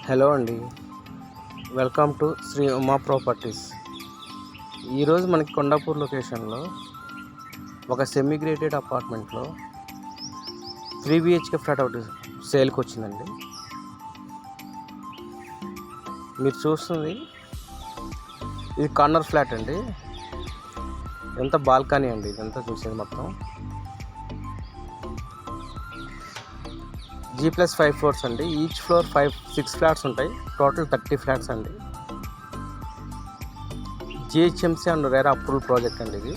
Hello అండి, welcome to Shri Uma properties. ఈరోజు మనకి కొండాపూర్ లొకేషన్లో ఒక సెమీ గ్రేటెడ్ అపార్ట్మెంట్లో 3 BHK ఫ్లాట్ ఒకటి సేల్కి వచ్చిందండి. మీరు చూస్తుంది ఇది కార్నర్ ఫ్లాట్ అండి. ఎంత బాల్కనీ అండి, ఇదంతా చూసేది మొత్తం G+5 ఫ్లోర్స్ అండి. ఈచ్ ఫ్లోర్ 6 ఫ్లాట్స్ ఉంటాయి. టోటల్ 30 ఫ్లాట్స్ అండి. GHMC and RERA approval project అండి ఇది.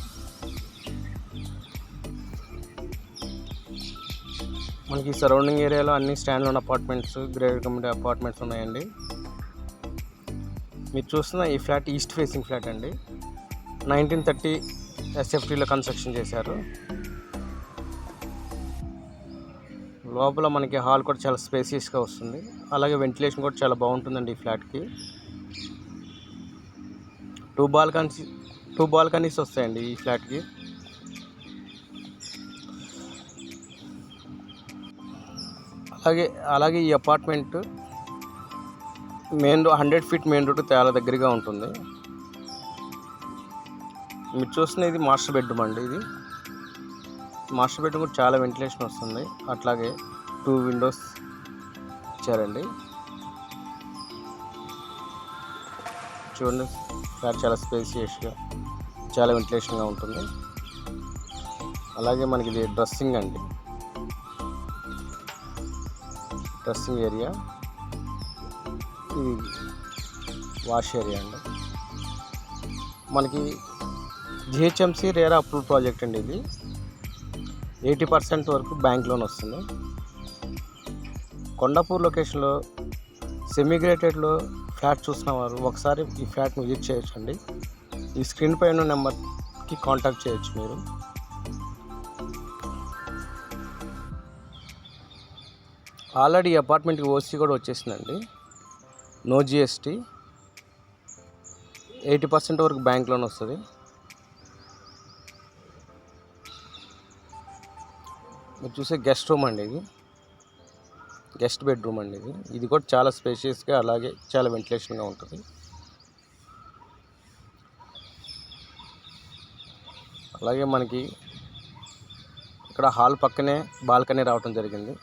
మనకి సరౌండింగ్ ఏరియాలో అన్ని stand loan apartments, grade community apartments ఉన్నాయండి. మీరు చూస్తున్న ఈ ఫ్లాట్ ఈస్ట్ ఫేసింగ్ ఫ్లాట్ అండి. 1930 SFTలో కన్స్ట్రక్షన్ చేశారు. లోపల మనకి హాల్ కూడా చాలా స్పేసియస్గా వస్తుంది. అలాగే వెంటిలేషన్ కూడా చాలా బాగుంటుందండి ఈ ఫ్లాట్కి. టూ బాల్కనీస్ వస్తాయండి ఈ ఫ్లాట్కి. అలాగే ఈ అపార్ట్మెంట్ 100 ఫీట్ మెయిన్ రోడ్ చాలా దగ్గరగా ఉంటుంది. మీరు చూస్తున్న ఇది మాస్టర్ బెడ్రూమ్ అండి. ఇది మాస్టర్ బెడ్రూమ్ కూడా చాలా వెంటిలేషన్ వస్తుంది. అట్లాగే 2 విండోస్ ఇచ్చారండి. చూడండి, ఫ్లాట్ చాలా స్పేసియస్గా, చాలా వెంటిలేషన్గా ఉంటుంది. అలాగే మనకి ఇది డ్రెస్సింగ్ అండి, డ్రెస్సింగ్ ఏరియా. ఇది వాష్ ఏరియా అండి. మనకి GHMC రేరా అప్రూవల్ ప్రాజెక్ట్ అండి. ఇది 80% వరకు బ్యాంక్ లోన్ వస్తుంది. కొండాపూర్ లొకేషన్లో సెమీ గ్రేటెడ్లో ఫ్లాట్ చూసిన వారు ఒకసారి ఈ ఫ్లాట్ని విజిట్ చేయొచ్చండి. ఈ స్క్రీన్ పైన నెంబర్కి కాంటాక్ట్ చేయొచ్చు మీరు. ఆల్రెడీ ఈ అపార్ట్మెంట్కి ఓసీ కూడా వచ్చేసిందండి. నో GST, 80% వరకు బ్యాంక్ లోన్ వస్తుంది. మీరు చూసే గెస్ట్ రూమ్ అండి, ఇది గెస్ట్ బెడ్రూమ్ అండి. ఇది కూడా చాలా స్పేషియస్గా, అలాగే చాలా వెంటిలేషన్గా ఉంటుంది. అలాగే మనకి ఇక్కడ హాల్ పక్కనే బాల్కనీ రావటం జరిగింది.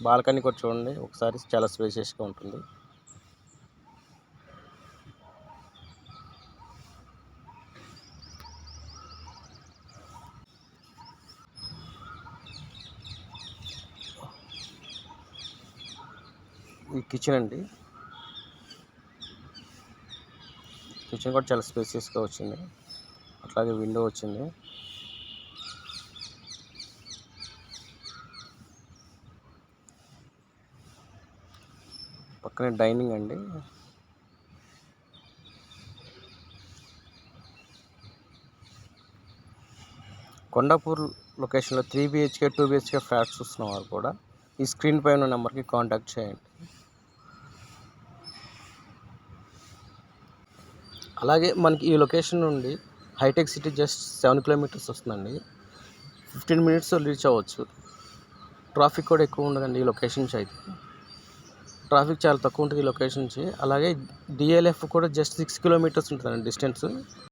బాల్కనీ కూడా చూడండి ఒకసారి, చాలా స్పేషియస్గా ఉంటుంది. ఈ కిచెన్ అండి. కిచెన్ కూడా చాలా స్పేసియస్గా వచ్చింది. అట్లాగే విండో వచ్చింది. పక్కనే డైనింగ్ అండి. కొండాపూర్ లొకేషన్లో 3 BHK 2 BHK ఫ్లాట్స్ చూస్తున్న వారు కూడా ఈ స్క్రీన్ పై ఉన్న నెంబర్కి కాంటాక్ట్ చేయండి. అలాగే మనకి ఈ లొకేషన్ నుండి హైటెక్ సిటీ జస్ట్ 7 కిలోమీటర్స్ వస్తుందండి. 15 మినిట్స్ రీచ్ అవ్వచ్చు. ట్రాఫిక్ కూడా ఎక్కువ ఉండదండి ఈ లొకేషన్ నుంచి. అయితే ట్రాఫిక్ చాలా తక్కువ ఉంటుంది ఈ లొకేషన్ నుంచి. అలాగే DLF కూడా జస్ట్ 6 కిలోమీటర్స్ ఉంటుందండి డిస్టెన్స్.